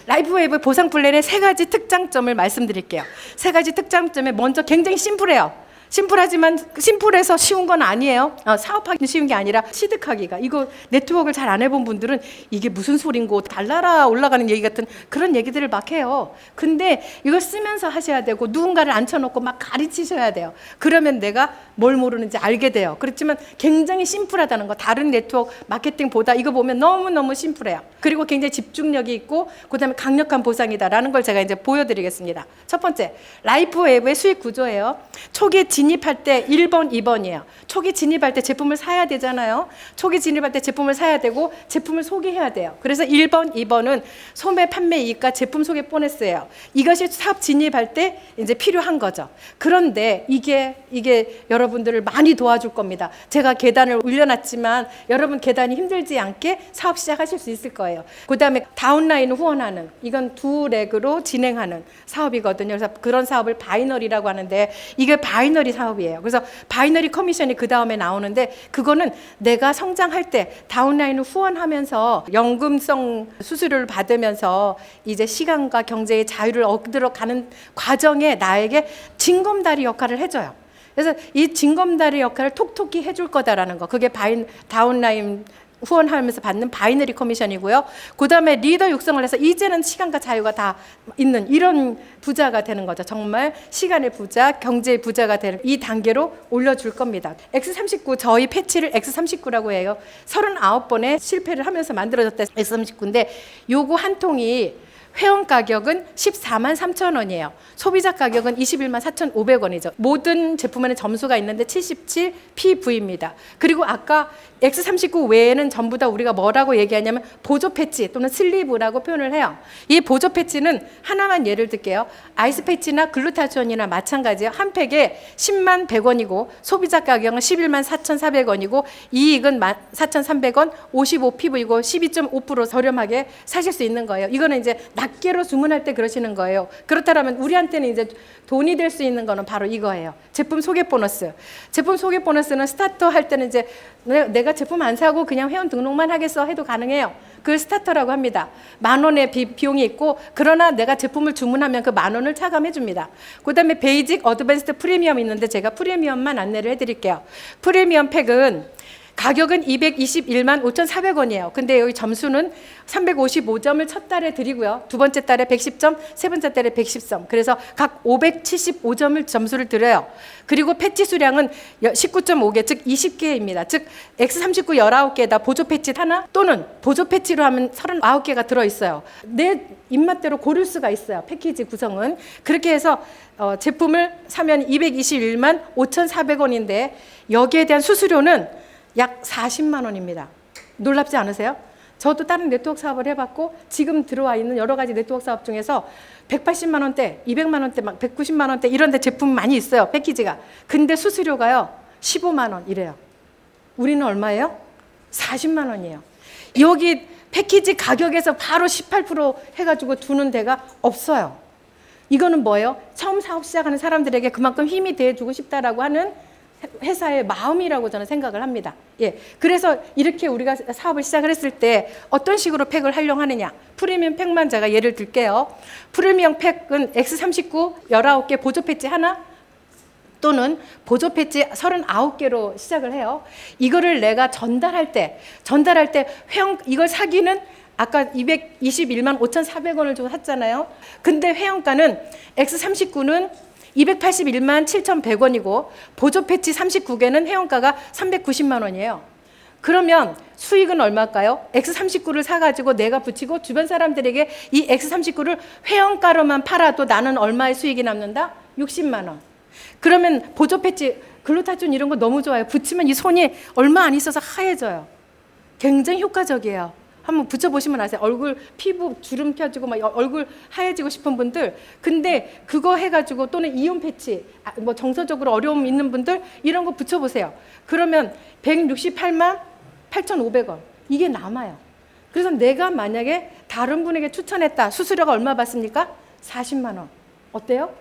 라이프웨이브 보상 플랜의 세 가지 특장점을 말씀드릴게요. 세 가지 특장점에 먼저 굉장히 심플해요. 심플하지만 심플해서 쉬운 건 아니에요. 사업하기 쉬운 게 아니라 취득하기가. 이거 네트워크를 잘 안 해본 분들은 이게 무슨 소린고 달나라 올라가는 얘기 같은 그런 얘기들을 막 해요. 근데 이걸 쓰면서 하셔야 되고 누군가를 앉혀놓고 막 가르치셔야 돼요. 그러면 내가 뭘 모르는지 알게 돼요. 그렇지만 굉장히 심플하다는 거. 다른 네트워크 마케팅보다 이거 보면 너무너무 심플해요. 그리고 굉장히 집중력이 있고 그다음에 강력한 보상이다라는 걸 제가 이제 보여드리겠습니다. 첫 번째, 라이프웨이브의 수익 구조예요. 초기 진입할 때 1번, 2번이에요. 초기 진입할 때 제품을 사야 되잖아요. 초기 진입할 때 제품을 사야 되고 제품을 소개해야 돼요. 그래서 1번, 2번은 소매, 판매, 이익과 제품 소개 보너스예요. 이것이 사업 진입할 때 이제 필요한 거죠. 그런데 이게 여러분들을 많이 도와줄 겁니다. 제가 계단을 올려놨지만 여러분 계단이 힘들지 않게 사업 시작하실 수 있을 거예요. 그 다음에 다운라인 후원하는, 이건 두 렉으로 진행하는 사업이거든요. 그래서 그런 사업을 바이너리라고 하는데 이게 바이너리 사업이에요. 그래서 바이너리 커미션이 그 다음에 나오는데 그거는 내가 성장할 때 다운라인을 후원하면서 연금성 수수료를 받으면서 이제 시간과 경제의 자유를 얻으러 가는 과정에 나에게 징검다리 역할을 해줘요. 그래서 이 징검다리 역할을 톡톡히 해줄 거다라는 거. 그게 다운라인 후원하면서 받는 바이너리 커미션이고요. 그 다음에 리더 육성을 해서 이제는 시간과 자유가 다 있는 이런 부자가 되는 거죠. 정말 시간의 부자, 경제의 부자가 되는 이 단계로 올려줄 겁니다. X39, 저희 패치를 X39라고 해요. 39번의 실패를 하면서 만들어졌다 X39인데 요거 한 통이 회원 가격은 14만 3천 원이에요. 소비자 가격은 21만 4,500원이죠. 모든 제품에는 점수가 있는데 77 PV입니다. 그리고 아까 X39 외에는 전부 다 우리가 뭐라고 얘기하냐면 보조 패치 또는 슬리브라고 표현을 해요. 이 보조 패치는 하나만 예를 들게요. 아이스 패치나 글루타치온이나 마찬가지예요. 한 팩에 10만 100원이고 소비자 가격은 11만 4,400원이고 이익은 4,300원, 55 PV이고 12.5% 저렴하게 사실 수 있는 거예요. 이거는 이제 낱개로 주문할 때 그러시는 거예요. 그렇다면 우리한테는 이제 돈이 될 수 있는 거는 바로 이거예요. 제품 소개 보너스. 제품 소개 보너스는 스타터 할 때는 이제 내가 제품 안 사고 그냥 회원 등록만 하겠어 해도 가능해요. 그걸 스타터라고 합니다. 10,000원의 비용이 있고 그러나 내가 제품을 주문하면 그 10,000원을 차감해 줍니다. 그 다음에 베이직, 어드밴스드, 프리미엄 있는데 제가 프리미엄만 안내를 해드릴게요. 프리미엄 팩은 가격은 221만 5,400원이에요. 근데 여기 점수는 355점을 첫 달에 드리고요. 두 번째 달에 110점, 세 번째 달에 110점. 그래서 각 575점을 점수를 드려요. 그리고 패치 수량은 19.5개, 즉 20개입니다. 즉 X39 19개에다 보조 패치 하나 또는 보조 패치로 하면 39개가 들어있어요. 내 입맛대로 고를 수가 있어요. 패키지 구성은. 그렇게 해서 제품을 사면 221만 5,400원인데 여기에 대한 수수료는 약 40만 원입니다. 놀랍지 않으세요? 저도 다른 네트워크 사업을 해봤고 지금 들어와 있는 여러 가지 네트워크 사업 중에서 180만 원대, 200만 원대, 막 190만 원대 이런 데 제품 많이 있어요. 패키지가. 근데 수수료가요. 15만 원 이래요. 우리는 얼마예요? 40만 원이에요. 여기 패키지 가격에서 바로 18% 해가지고 두는 데가 없어요. 이거는 뭐예요? 처음 사업 시작하는 사람들에게 그만큼 힘이 돼주고 싶다라고 하는 회사의 마음이라고 저는 생각을 합니다. 예, 그래서 이렇게 우리가 사업을 시작을 했을 때 어떤 식으로 팩을 활용하느냐. 프리미엄 팩만 제가 예를 들게요. 프리미엄 팩은 X39 19개 보조 패치 하나 또는 보조 패치 39개로 시작을 해요. 이거를 내가 전달할 때 회원 이걸 사기는 아까 221만 5,400원을 주고 샀잖아요. 근데 회원가는 X39는 281만 7,100원이고 보조 패치 39개는 회원가가 390만 원이에요. 그러면 수익은 얼마일까요? X39를 사가지고 내가 붙이고 주변 사람들에게 이 X39를 회원가로만 팔아도 나는 얼마의 수익이 남는다? 60만 원. 그러면 보조 패치, 글루타치온 이런 거 너무 좋아요. 붙이면 이 손이 얼마 안 있어서 하얘져요. 굉장히 효과적이에요. 한번 붙여보시면 아세요. 얼굴 피부 주름 펴지고 막 얼굴 하얘지고 싶은 분들, 근데 그거 해가지고 또는 이온 패치, 뭐 정서적으로 어려움 있는 분들 이런 거 붙여보세요. 그러면 168만 8,500원 이게 남아요. 그래서 내가 만약에 다른 분에게 추천했다. 수수료가 얼마 받습니까? 40만 원. 어때요?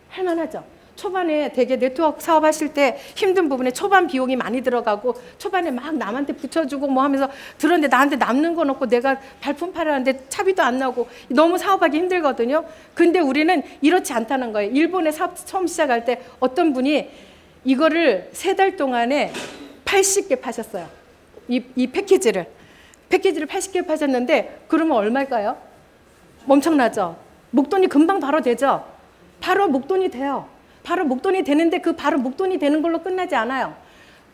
할만하죠? 초반에 되게 네트워크 사업 하실 때 힘든 부분에 초반 비용이 많이 들어가고 초반에 막 남한테 붙여주고 뭐 하면서 들었는데 나한테 남는 건 없고 내가 발품 팔았는데 차비도 안 나오고 너무 사업하기 힘들거든요. 근데 우리는 이렇지 않다는 거예요. 일본에 사업 처음 시작할 때 어떤 분이 이거를 3달 동안에 80개 파셨어요. 이 패키지를 80개 파셨는데 그러면 얼마일까요? 엄청나죠? 목돈이 금방 바로 되죠? 바로 목돈이 돼요. 바로 목돈이 되는데 그 바로 목돈이 되는 걸로 끝나지 않아요.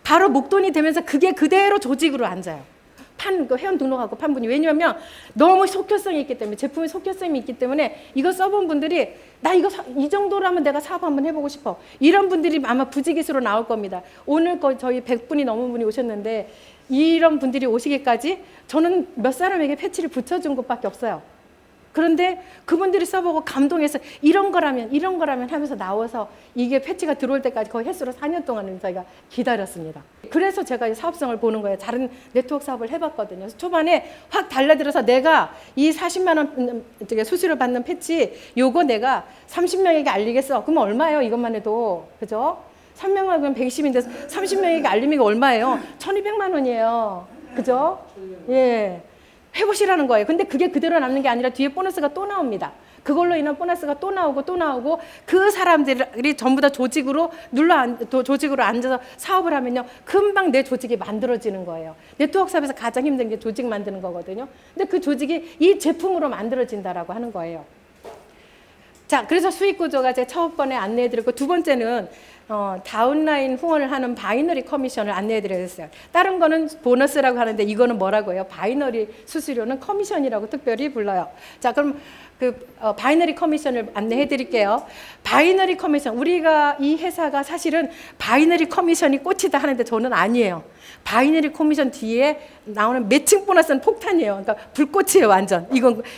바로 목돈이 되면서 그게 그대로 조직으로 앉아요. 그 회원 등록하고 판 분이. 왜냐하면 너무 속효성이 있기 때문에, 제품의 속효성이 있기 때문에 이거 써본 분들이 나 이거 이 정도라면 내가 사업 한번 해보고 싶어. 이런 분들이 아마 부지기수로 나올 겁니다. 오늘 저희 100분이 넘은 분이 오셨는데 이런 분들이 오시기까지 저는 몇 사람에게 패치를 붙여준 것밖에 없어요. 그런데 그분들이 써보고 감동해서 이런 거라면 하면서 나와서 이게 패치가 들어올 때까지 거의 횟수로 4년 동안은 저희가 기다렸습니다. 그래서 제가 이 사업성을 보는 거예요. 다른 네트워크 사업을 해봤거든요. 그래서 초반에 확 달라들어서 내가 이 40만 원 수수료 받는 패치 요거 내가 30명에게 알리겠어. 그러면 얼마예요? 이것만 해도. 그죠? 3명만 그러면 120인데 30명에게 알리면 얼마예요? 1200만 원이에요. 그죠? 예. 해보시라는 거예요. 근데 그게 그대로 남는 게 아니라 뒤에 보너스가 또 나옵니다. 그걸로 인한 보너스가 또 나오고 그 사람들이 전부 다 조직으로 조직으로 앉아서 사업을 하면요. 금방 내 조직이 만들어지는 거예요. 네트워크 사업에서 가장 힘든 게 조직 만드는 거거든요. 근데 그 조직이 이 제품으로 만들어진다라고 하는 거예요. 자, 그래서 수익 구조가 제 첫 번에 안내해드렸고 두 번째는 다운라인 후원을 하는 바이너리 커미션을 안내해드렸어요. 다른 거는 보너스라고 하는데 이거는 뭐라고 해요? 바이너리 수수료는 커미션이라고 특별히 불러요. 자, 그럼 바이너리 커미션을 안내해드릴게요. 바이너리 커미션, 우리가 이 회사가 사실은 바이너리 커미션이 꽃이다 하는데 저는 아니에요. 바이너리 커미션 뒤에 나오는 매칭 보너스는 폭탄이에요. 그러니까 불꽃이에요, 완전.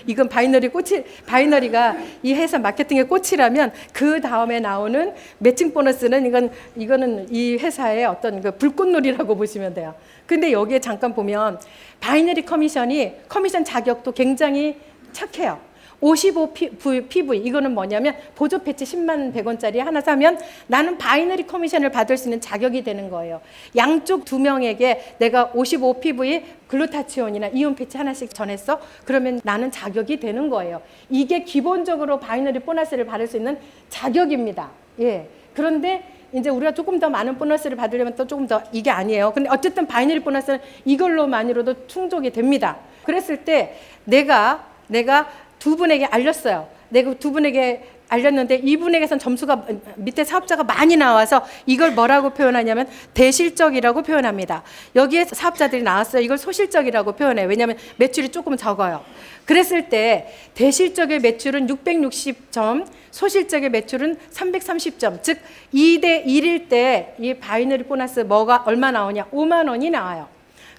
이건 바이너리가 이 회사 마케팅의 꽃이라면 그 다음에 나오는 매칭 보너스는 이거는 이 회사의 어떤 그 불꽃놀이라고 보시면 돼요. 근데 여기에 잠깐 보면 바이너리 커미션 자격도 굉장히 착해요. 55 PV 이거는 뭐냐면 보조 패치 10만 100원짜리 하나 사면 나는 바이너리 커미션을 받을 수 있는 자격이 되는 거예요. 양쪽 2명에게 내가 55 PV 글루타치온이나 이온 패치 하나씩 전했어. 그러면 나는 자격이 되는 거예요. 이게 기본적으로 바이너리 보너스를 받을 수 있는 자격입니다. 예. 그런데 이제 우리가 조금 더 많은 보너스를 받으려면 또 조금 더 이게 아니에요. 근데 어쨌든 바이너리 보너스는 이걸로만으로도 충족이 됩니다. 그랬을 때 내가 두 분에게 알렸어요. 내가 두 분에게 알렸는데 이분에게선 점수가 밑에 사업자가 많이 나와서 이걸 뭐라고 표현하냐면 대실적이라고 표현합니다. 여기에 사업자들이 나왔어요. 이걸 소실적이라고 표현해요. 왜냐하면 매출이 조금 적어요. 그랬을 때 대실적의 매출은 660점, 소실적의 매출은 330점. 즉 2대 1일 때 이 바이너리 보너스 얼마 나오냐? 5만 원이 나와요.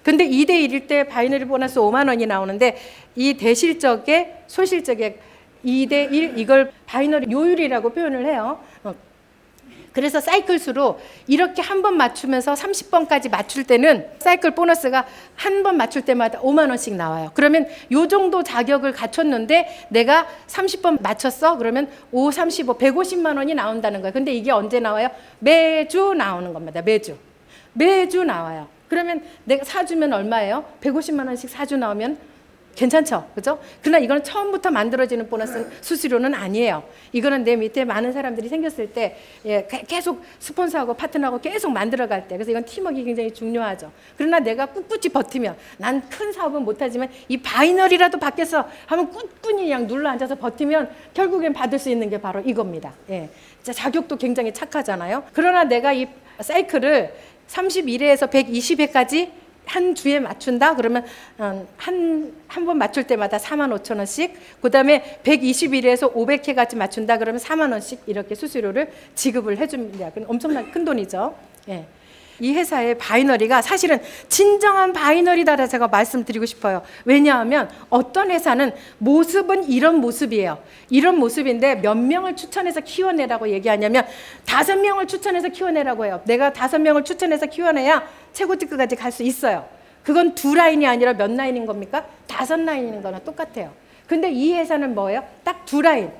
근데 2대 1일 때 바이너리 보너스 5만 원이 나오는데 이 대실적의 소실적의 2대 1 이걸 바이너리 요율이라고 표현을 해요. 그래서 사이클 수로 이렇게 한 번 맞추면서 30번까지 맞출 때는 사이클 보너스가 한 번 맞출 때마다 5만 원씩 나와요. 그러면 요 정도 자격을 갖췄는데 내가 30번 맞췄어? 그러면 5, 35, 150만 원이 나온다는 거예요. 근데 이게 언제 나와요? 매주 나오는 겁니다. 매주 나와요. 그러면 내가 사주면 얼마예요? 150만 원씩 사주 나오면 괜찮죠? 그죠? 그러나 이건 처음부터 만들어지는 보너스 수수료는 아니에요. 이거는 내 밑에 많은 사람들이 생겼을 때 계속 스폰서하고 파트너하고 계속 만들어갈 때. 그래서 이건 팀워크가 굉장히 중요하죠. 그러나 내가 꿋꿋이 버티면 난 큰 사업은 못하지만 이 바이너리라도 받겠어 하면 꿋꿋이 그냥 눌러 앉아서 버티면 결국엔 받을 수 있는 게 바로 이겁니다. 예. 자격도 굉장히 착하잖아요. 그러나 내가 이 사이클을 31회에서 120회까지 한 주에 맞춘다? 그러면 한 번 맞출 때마다 45,000원씩, 그 다음에 121회에서 500회까지 맞춘다? 그러면 4만 원씩 이렇게 수수료를 지급을 해줍니다. 엄청나게 큰 돈이죠. 예. 이 회사의 바이너리가 사실은 진정한 바이너리다라 제가 말씀드리고 싶어요. 왜냐하면 어떤 회사는 모습은 이런 모습이에요. 이런 모습인데 몇 명을 추천해서 키워내라고 얘기하냐면 5명을 추천해서 키워내라고 해요. 내가 5명을 추천해서 키워내야 최고 특급까지 갈 수 있어요. 그건 2라인이 아니라 몇 라인인 겁니까? 5라인인 거나 똑같아요. 근데 이 회사는 뭐예요? 딱 2라인.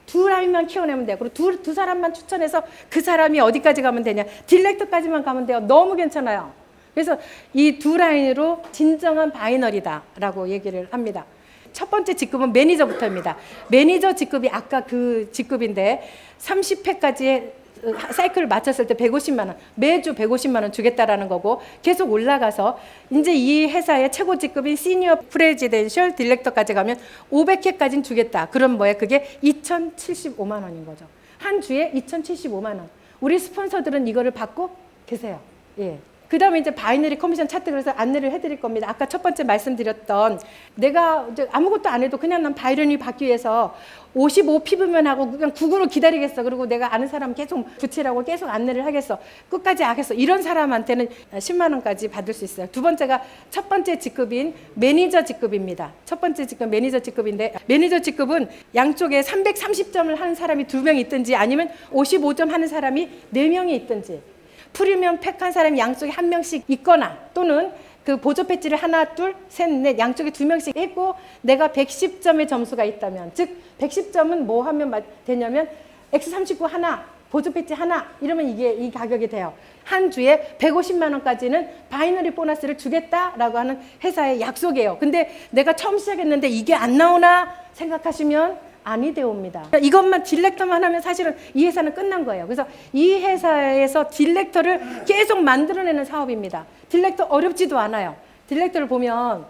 두 라인만 키워내면 돼요. 그리고 두 사람만 추천해서 그 사람이 어디까지 가면 되냐. 딜렉터까지만 가면 돼요. 너무 괜찮아요. 그래서 이 두 라인으로 진정한 바이너리다라고 얘기를 합니다. 첫 번째 직급은 매니저부터입니다. 매니저 직급이 아까 그 직급인데 30회까지 사이클을 마쳤을 때 150만 원, 매주 150만 원 주겠다라는 거고 계속 올라가서 이제 이 회사의 최고 직급인 시니어 프레지덴셜 딜렉터까지 가면 500회까지는 주겠다. 그럼 뭐예요? 그게 2,075만 원인 거죠. 한 주에 2,075만 원. 우리 스폰서들은 이거를 받고 계세요. 예. 그 다음에 이제 바이너리 커미션 차트 그래서 안내를 해드릴 겁니다. 아까 첫 번째 말씀드렸던 내가 이제 아무것도 안 해도 그냥 난 바이너리 받기 위해서 55 피부면 하고 그냥 구구로 기다리겠어. 그리고 내가 아는 사람 계속 붙이라고 계속 안내를 하겠어. 끝까지 하겠어. 이런 사람한테는 10만 원까지 받을 수 있어요. 두 번째가 첫 번째 직급인 매니저 직급입니다. 첫 번째 직급 매니저 직급인데 매니저 직급은 양쪽에 330점을 하는 사람이 2명 있든지 아니면 55점 하는 사람이 4명이 있든지 프리미엄 팩한 사람이 양쪽에 1명씩 있거나 또는 그 보조 배지를 하나, 둘, 셋, 넷 양쪽에 2명씩 했고 내가 110점의 점수가 있다면 즉 110점은 뭐 하면 되냐면 X39 하나, 보조 배지 하나 이러면 이게 이 가격이 돼요. 한 주에 150만 원까지는 바이너리 보너스를 주겠다라고 하는 회사의 약속이에요. 근데 내가 처음 시작했는데 이게 안 나오나 생각하시면 아니 되옵니다. 이것만 딜렉터만 하면 사실은 이 회사는 끝난 거예요. 그래서 이 회사에서 딜렉터를 계속 만들어내는 사업입니다. 딜렉터 어렵지도 않아요. 딜렉터를 보면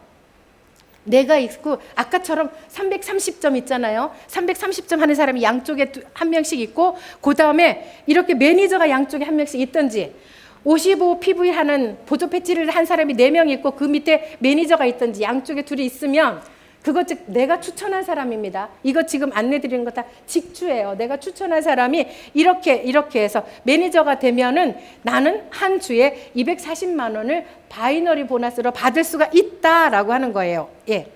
내가 있고 아까처럼 330점 있잖아요. 330점 하는 사람이 양쪽에 1명씩 있고 그 다음에 이렇게 매니저가 양쪽에 1명씩 있든지 55 PV 하는 보조 패치를 한 사람이 4명 있고 그 밑에 매니저가 있든지 양쪽에 둘이 있으면 그것 즉 내가 추천한 사람입니다. 이거 지금 안내드리는 거 다 직주예요. 내가 추천한 사람이 이렇게 해서 매니저가 되면은 나는 한 주에 240만 원을 바이너리 보너스로 받을 수가 있다라고 하는 거예요. 예.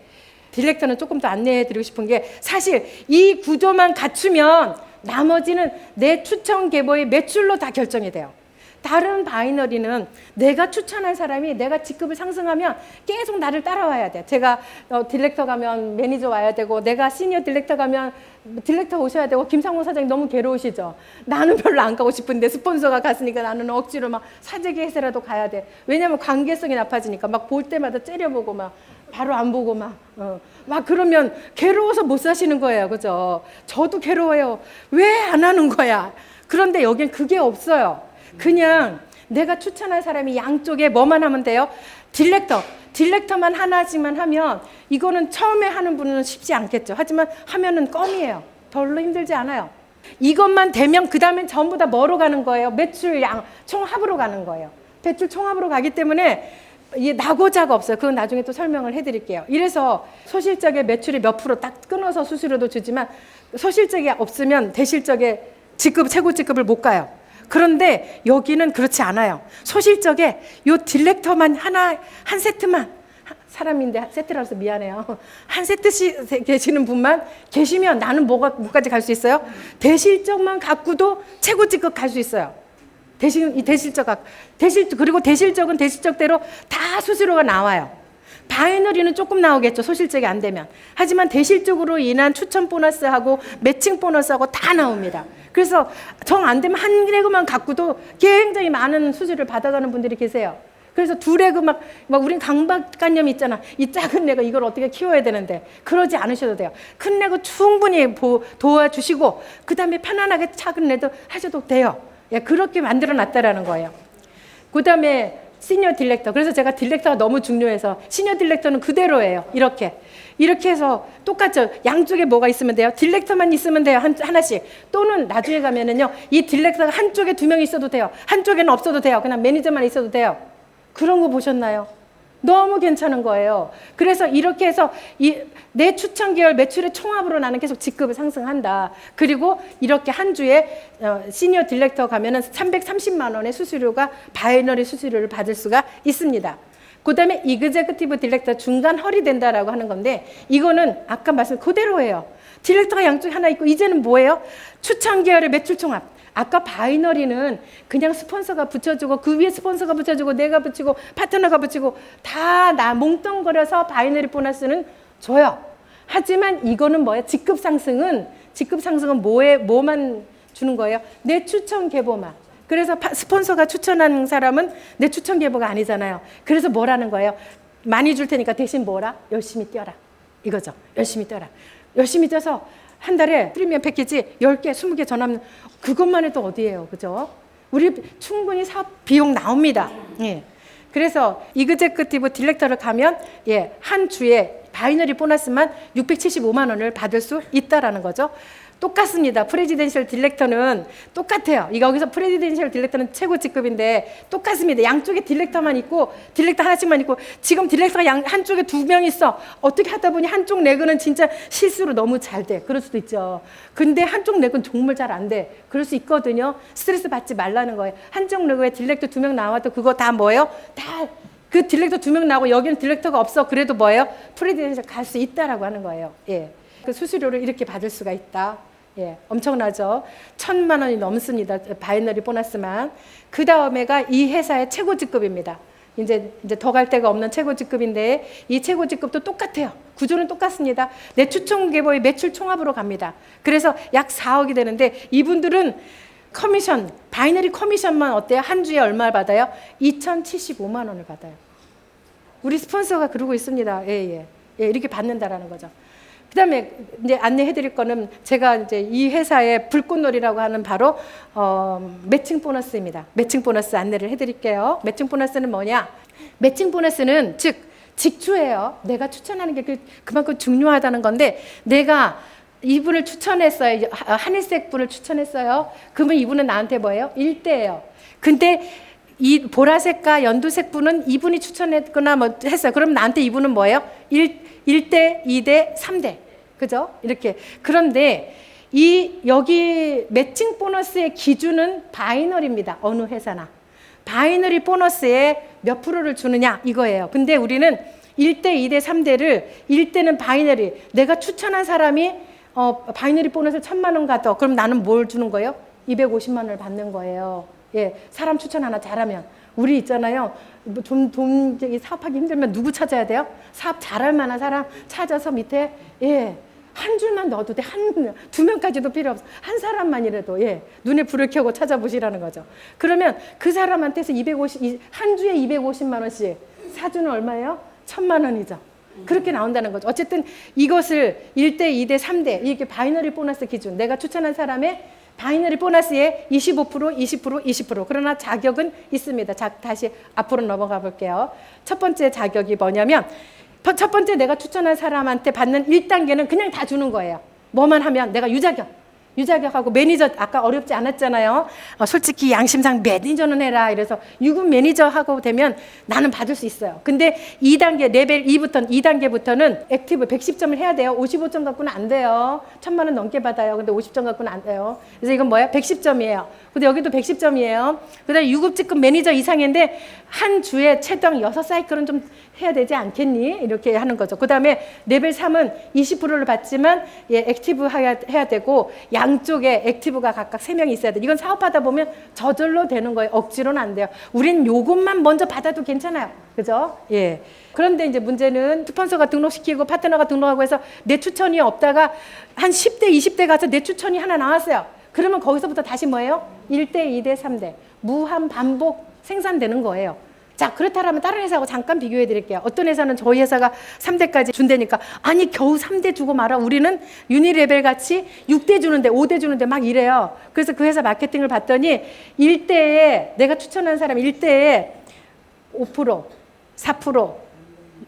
딜렉터는 조금 더 안내해드리고 싶은 게 사실 이 구조만 갖추면 나머지는 내 추천 계보의 매출로 다 결정이 돼요. 다른 바이너리는 내가 추천한 사람이 내가 직급을 상승하면 계속 나를 따라와야 돼. 제가 딜렉터 가면 매니저 와야 되고 내가 시니어 딜렉터 가면 딜렉터 오셔야 되고 김상무 사장님 너무 괴로우시죠. 나는 별로 안 가고 싶은데 스폰서가 갔으니까 나는 억지로 막 사재기 해서라도 가야 돼. 왜냐면 관계성이 나빠지니까 막 볼 때마다 째려보고 막 바로 안 보고 막 그러면 괴로워서 못 사시는 거예요. 그죠? 저도 괴로워요. 왜 안 하는 거야? 그런데 여긴 그게 없어요. 그냥 내가 추천할 사람이 양쪽에 뭐만 하면 돼요? 딜렉터만 하나씩만 하면 이거는 처음에 하는 분은 쉽지 않겠죠. 하지만 하면은 껌이에요. 별로 힘들지 않아요. 이것만 되면 그 다음엔 전부 다 뭐로 가는 거예요? 매출 양 총합으로 가는 거예요. 매출 총합으로 가기 때문에 이게 나고자가 없어요. 그건 나중에 또 설명을 해드릴게요. 이래서 소실적의 매출이 몇 프로 딱 끊어서 수수료도 주지만 소실적이 없으면 대실적의 직급 최고 직급을 못 가요. 그런데 여기는 그렇지 않아요. 소실적에 요 딜렉터만 한 세트만 사람인데 세트라서 미안해요. 한 세트씩 계시는 분만 계시면 나는 뭐까지 갈 수 있어요? 대실적만 갖고도 최고 직급 갈 수 있어요. 그리고 대실적은 대실적대로 다 수수료가 나와요. 바이너리는 조금 나오겠죠. 소실적이 안 되면. 하지만 대실적으로 인한 추천 보너스하고 매칭 보너스하고 다 나옵니다. 그래서 정 안 되면 한 레그만 갖고도 굉장히 많은 수수료를 받아가는 분들이 계세요. 그래서 두 레그 막 우린 강박관념이 있잖아. 이 작은 레그 이걸 어떻게 키워야 되는데 그러지 않으셔도 돼요. 큰 레그 충분히 도와주시고 그 다음에 편안하게 작은 레그 하셔도 돼요. 예, 그렇게 만들어 놨다라는 거예요. 그 다음에 시니어 딜렉터. 그래서 제가 딜렉터가 너무 중요해서 시니어 딜렉터는 그대로예요. 이렇게 해서 똑같죠. 양쪽에 뭐가 있으면 돼요? 딜렉터만 있으면 돼요. 하나씩. 또는 나중에 가면은요. 이 딜렉터가 한쪽에 2명 있어도 돼요. 한쪽에는 없어도 돼요. 그냥 매니저만 있어도 돼요. 그런 거 보셨나요? 너무 괜찮은 거예요. 그래서 이렇게 해서 내 추천 계열 매출의 총합으로 나는 계속 직급을 상승한다. 그리고 이렇게 한 주에 시니어 딜렉터 가면은 330만 원의 수수료가 바이너리 수수료를 받을 수가 있습니다. 그 다음에 이그제큐티브 딜렉터 중간 헐이 된다라고 하는 건데 이거는 아까 말씀 그대로예요. 딜렉터가 양쪽에 하나 있고 이제는 뭐예요? 추천 계열의 매출 총합. 아까 바이너리는 그냥 스폰서가 붙여주고 그 위에 스폰서가 붙여주고 내가 붙이고 파트너가 붙이고 다 나 몽뚱거려서 바이너리 보너스는 줘요. 하지만 이거는 뭐예요? 직급 상승은 뭐만 주는 거예요? 내 추천 계보만. 그래서 스폰서가 추천하는 사람은 내 추천 계보가 아니잖아요. 그래서 뭐라는 거예요? 많이 줄 테니까 대신 뭐라? 열심히 뛰어라. 이거죠. 열심히 뛰어라. 열심히 뛰어서 한 달에 프리미엄 패키지 10개, 20개 전하면 그것만 해도 어디예요. 그죠? 우리 충분히 사업 비용 나옵니다. 예. 그래서 이그제큐티브 딜렉터를 가면 한 주에 바이너리 보너스만 675만 원을 받을 수 있다라는 거죠. 똑같습니다. 프레지덴셜 딜렉터는 똑같아요. 여기서 프레지덴셜 딜렉터는 최고 직급인데 똑같습니다. 양쪽에 딜렉터만 있고 딜렉터 하나씩만 있고 지금 딜렉터가 한쪽에 2명 있어. 어떻게 하다 보니 한쪽 레그는 진짜 실수로 너무 잘 돼. 그럴 수도 있죠. 근데 한쪽 레그는 정말 잘 안 돼. 그럴 수 있거든요. 스트레스 받지 말라는 거예요. 한쪽 레그에 딜렉터 2명 나와도 그거 다 뭐예요? 다 그 딜렉터 2명 나오고 여기는 딜렉터가 없어. 그래도 뭐예요? 프레지덴셜 갈 수 있다라고 하는 거예요. 예. 그 수수료를 이렇게 받을 수가 있다. 예, 엄청나죠. 1,000만 원이 넘습니다. 바이너리 보너스만. 그 다음에가 이 회사의 최고 직급입니다. 이제 더 갈 데가 없는 최고 직급인데 이 최고 직급도 똑같아요. 구조는 똑같습니다. 내 추천 계보의 매출 총합으로 갑니다. 그래서 약 4억이 되는데 이분들은 커미션, 바이너리 커미션만 어때요? 한 주에 얼마 받아요? 2,075만 원을 받아요. 우리 스폰서가 그러고 있습니다. 예, 이렇게 받는다라는 거죠. 그 다음에 이제 안내해 드릴 거는 제가 이제 이 회사의 불꽃놀이라고 하는 바로 매칭 보너스입니다. 매칭 보너스 안내를 해 드릴게요. 매칭 보너스는 뭐냐? 매칭 보너스는 즉 직추예요. 내가 추천하는 게 그만큼 중요하다는 건데 내가 이분을 추천했어요. 한일색 분을 추천했어요. 그러면 이분은 나한테 뭐예요? 1대예요. 근데 이 보라색과 연두색 분은 이분이 추천했거나 뭐 했어요. 그럼 나한테 이분은 뭐예요? 1대, 2대, 3대. 그죠? 이렇게. 그런데 여기 매칭 보너스의 기준은 바이너리입니다. 어느 회사나. 바이너리 보너스에 몇 프로를 주느냐 이거예요. 근데 우리는 1대, 2대, 3대를 1대는 바이너리. 내가 추천한 사람이 바이너리 보너스 1,000만 원 가더. 그럼 나는 뭘 주는 거예요? 250만 원을 받는 거예요. 예, 사람 추천 하나 잘하면. 우리 있잖아요. 돈 사업하기 힘들면 누구 찾아야 돼요? 사업 잘할 만한 사람 찾아서 밑에 한 줄만 넣어도 돼. 2명까지도 필요 없어. 한 사람만이라도 눈에 불을 켜고 찾아보시라는 거죠. 그러면 그 사람한테서 한 주에 250만 원씩 사주는 얼마예요? 1,000만 원이죠. 그렇게 나온다는 거죠. 어쨌든 이것을 1대, 2대, 3대 이렇게 바이너리 보너스 기준 내가 추천한 사람의 바이너리 보너스에 25%, 20%, 20%. 그러나 자격은 있습니다. 다시 앞으로 넘어가 볼게요. 첫 번째 자격이 뭐냐면 첫 번째 내가 추천한 사람한테 받는 1단계는 그냥 다 주는 거예요. 뭐만 하면 내가 유자격하고 매니저 아까 어렵지 않았잖아요. 솔직히 양심상 매니저는 해라. 이래서 유급 매니저하고 되면 나는 받을 수 있어요. 근데 2단계 레벨 2단계부터는 액티브 110점을 해야 돼요. 55점 갖고는 안 돼요. 1,000만 원 넘게 받아요. 근데 50점 갖고는 안 돼요. 그래서 이건 뭐야? 110점이에요. 근데 여기도 110점이에요. 그다음에 유급직급 매니저 이상인데 한 주에 최당 6사이클은 좀 해야 되지 않겠니? 이렇게 하는 거죠. 그다음에 레벨 3은 20%를 받지만 액티브 해야 되고 양쪽에 액티브가 각각 3명이 있어야 돼. 이건 사업하다 보면 저절로 되는 거예요. 억지로는 안 돼요. 우린 요것만 먼저 받아도 괜찮아요. 그죠? 예. 그런데 이제 문제는 스폰서가 등록시키고 파트너가 등록하고 해서 내 추천이 없다가 한 10대, 20대 가서 내 추천이 하나 나왔어요. 그러면 거기서부터 다시 뭐예요? 1대, 2대, 3대. 무한 반복 생산되는 거예요. 자, 그렇다면 다른 회사하고 잠깐 비교해 드릴게요. 어떤 회사는 저희 회사가 3대까지 준다니까 아니 겨우 3대 주고 말아. 우리는 유니레벨 같이 6대 주는데 5대 주는데 막 이래요. 그래서 그 회사 마케팅을 봤더니 1대에 내가 추천한 사람 1대에 5%, 4%,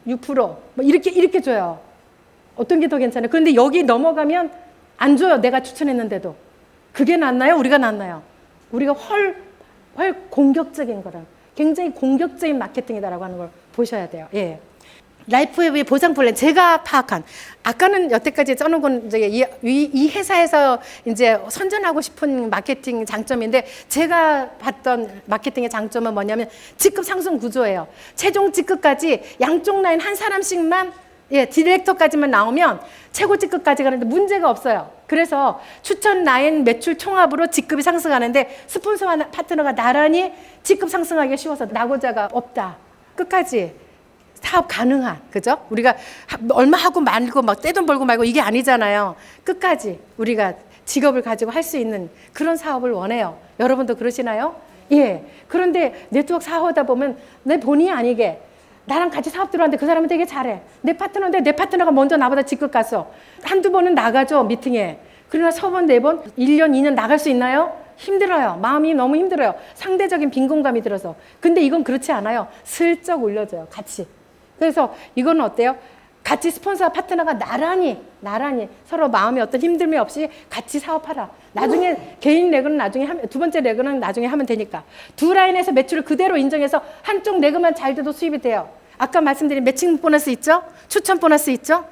6% 뭐 이렇게 줘요. 어떤 게 더 괜찮아요? 그런데 여기 넘어가면 안 줘요. 내가 추천했는데도. 그게 낫나요? 우리가 낫나요? 우리가 훨 공격적인 거라. 굉장히 공격적인 마케팅이다라고 하는 걸 보셔야 돼요. 예. 라이프웨이 보상 플랜 제가 파악한 아까는 여태까지 써놓은 건 이제 이 회사에서 이제 선전하고 싶은 마케팅 장점인데 제가 봤던 마케팅의 장점은 뭐냐면 직급 상승 구조예요. 최종 직급까지 양쪽 라인 한 사람씩만 디렉터까지만 나오면 최고 직급까지 가는데 문제가 없어요. 그래서 추천 라인 매출 총합으로 직급이 상승하는데 스폰서와 파트너가 나란히 직급 상승하기가 쉬워서 낙오자가 없다. 끝까지 사업 가능한, 그죠? 우리가 얼마 하고 말고 막 떼돈 벌고 말고 이게 아니잖아요. 끝까지 우리가 직업을 가지고 할 수 있는 그런 사업을 원해요. 여러분도 그러시나요? 예. 그런데 네트워크 사업하다 보면 내 본의 아니게 나랑 같이 사업 들어왔는데 그 사람은 되게 잘해. 내 파트너인데 내 파트너가 먼저 나보다 직급 갔어. 한두 번은 나가죠, 미팅에. 그러나 서번, 네 번, 1년, 2년 나갈 수 있나요? 힘들어요. 마음이 너무 힘들어요. 상대적인 빈곤감이 들어서. 근데 이건 그렇지 않아요. 슬쩍 올려줘요. 같이. 그래서 이거는 어때요? 같이 스폰서와 파트너가 나란히 서로 마음에 어떤 힘듦이 없이 같이 사업하라. 나중에 개인 레그는 나중에 두 번째 레그는 나중에 하면 되니까. 두 라인에서 매출을 그대로 인정해서 한쪽 레그만 잘 돼도 수입이 돼요. 아까 말씀드린 매칭 보너스 있죠? 추천 보너스 있죠?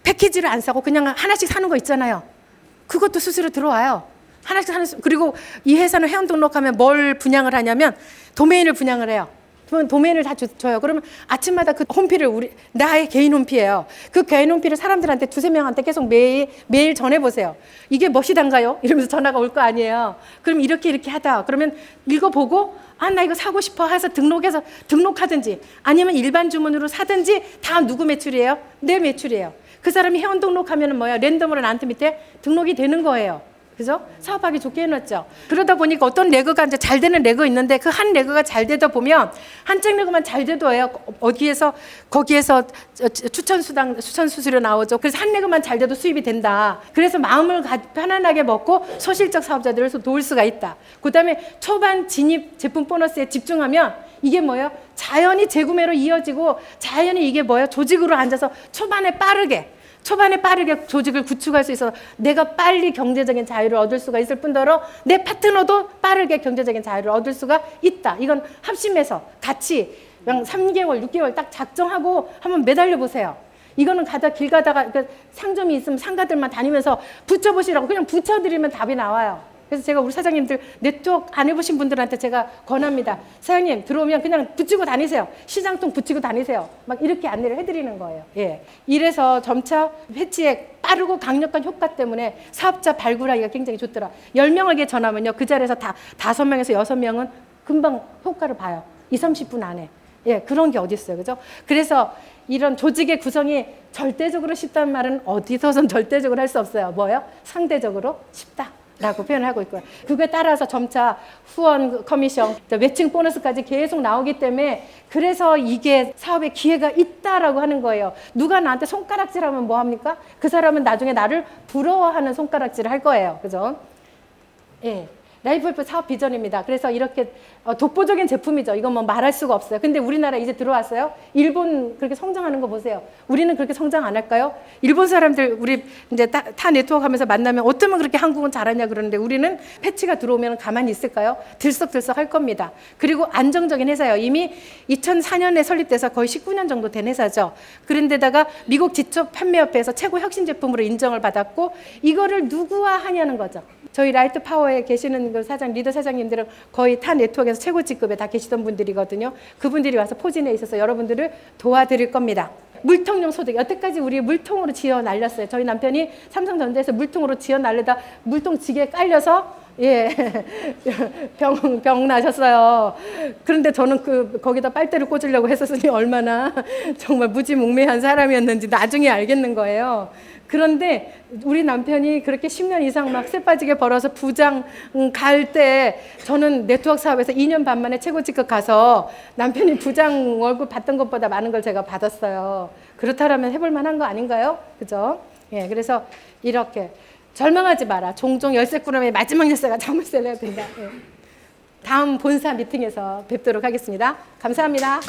패키지를 안 사고 그냥 하나씩 사는 거 있잖아요. 그것도 수수료 들어와요. 하나씩 하는, 그리고 이 회사는 회원 등록하면 뭘 분양을 하냐면 도메인을 분양을 해요. 도메인을 다 줘요. 그러면 아침마다 그 홈피를 나의 개인 홈피예요. 그 개인 홈피를 사람들한테 두세 명한테 계속 매일 전해보세요. 이게 멋이단가요? 이러면서 전화가 올 거 아니에요. 그럼 이렇게 하다. 그러면 읽어보고 나 이거 사고 싶어 해서 등록하든지 아니면 일반 주문으로 사든지 다 누구 매출이에요? 내 매출이에요. 그 사람이 회원 등록하면 뭐야? 랜덤으로 나한테 밑에 등록이 되는 거예요. 그죠? 사업하기 좋게 해놨죠. 그러다 보니까 어떤 레그가 이제 잘 되는 레그 있는데 그 한 레그가 잘 되다 보면 한쪽 레그만 잘 돼도요. 거기에서 추천 수수료 나오죠. 그래서 한 레그만 잘 돼도 수입이 된다. 그래서 마음을 편안하게 먹고 소실적 사업자들을 도울 수가 있다. 그다음에 초반 진입 제품 보너스에 집중하면 이게 뭐예요? 자연히 재구매로 이어지고 자연히 이게 뭐예요? 조직으로 앉아서 초반에 빠르게 조직을 구축할 수 있어서 내가 빨리 경제적인 자유를 얻을 수가 있을 뿐더러 내 파트너도 빠르게 경제적인 자유를 얻을 수가 있다. 이건 합심해서 같이 3개월, 6개월 딱 작정하고 한번 매달려 보세요. 이거는 길 가다가 상점이 있으면 상가들만 다니면서 붙여보시라고 그냥 붙여드리면 답이 나와요. 그래서 제가 우리 사장님들 네트워크 안 해보신 분들한테 제가 권합니다. 사장님 들어오면 그냥 붙이고 다니세요. 시장통 붙이고 다니세요. 막 이렇게 안내를 해드리는 거예요. 예. 이래서 점차 회치의 빠르고 강력한 효과 때문에 사업자 발굴하기가 굉장히 좋더라. 10명에게 전하면요. 그 자리에서 5명에서 6명은 금방 효과를 봐요. 30분 안에. 예, 그런 게 어디 있어요. 그죠? 그래서 이런 조직의 구성이 절대적으로 쉽다는 말은 어디서든 절대적으로 할 수 없어요. 뭐예요? 상대적으로 쉽다. 라고 표현하고 있고요. 그거에 따라서 점차 후원 커미션, 매칭 보너스까지 계속 나오기 때문에 그래서 이게 사업의 기회가 있다라고 하는 거예요. 누가 나한테 손가락질하면 뭐 합니까? 그 사람은 나중에 나를 부러워하는 손가락질을 할 거예요. 그죠? 예. 라이프헬프 사업 비전입니다. 그래서 이렇게 독보적인 제품이죠. 이건 뭐 말할 수가 없어요. 근데 우리나라 이제 들어왔어요. 일본 그렇게 성장하는 거 보세요. 우리는 그렇게 성장 안 할까요? 일본 사람들 우리 이제 타 네트워크 하면서 만나면 어쩌면 그렇게 한국은 잘하냐 그러는데 우리는 패치가 들어오면 가만히 있을까요? 들썩들썩 할 겁니다. 그리고 안정적인 회사예요. 이미 2004년에 설립돼서 거의 19년 정도 된 회사죠. 그런데다가 미국 지적 판매협회에서 최고 혁신 제품으로 인정을 받았고 이거를 누구와 하냐는 거죠. 저희 라이트 파워에 계시는 그 리더 사장님들은 거의 타 네트워크에서 최고 직급에 다 계시던 분들이거든요. 그분들이 와서 포진에 있어서 여러분들을 도와드릴 겁니다. 물통용 소득. 여태까지 우리 물통으로 지어 날렸어요. 저희 남편이 삼성전자에서 물통으로 지어 날리다 물통 지게 깔려서 병 나셨어요. 그런데 저는 거기다 빨대를 꽂으려고 했었으니 얼마나 정말 무지몽매한 사람이었는지 나중에 알겠는 거예요. 그런데 우리 남편이 그렇게 10년 이상 막 쇠 빠지게 벌어서 부장 갈 때 저는 네트워크 사업에서 2년 반 만에 최고 직급 가서 남편이 부장 월급 받던 것보다 많은 걸 제가 받았어요. 그렇다면 해볼 만한 거 아닌가요? 그죠? 예, 그래서 이렇게 절망하지 마라. 종종 열쇠꾸러미의 마지막 열쇠가 자물쇠를 해야 된다. 예. 다음 본사 미팅에서 뵙도록 하겠습니다. 감사합니다.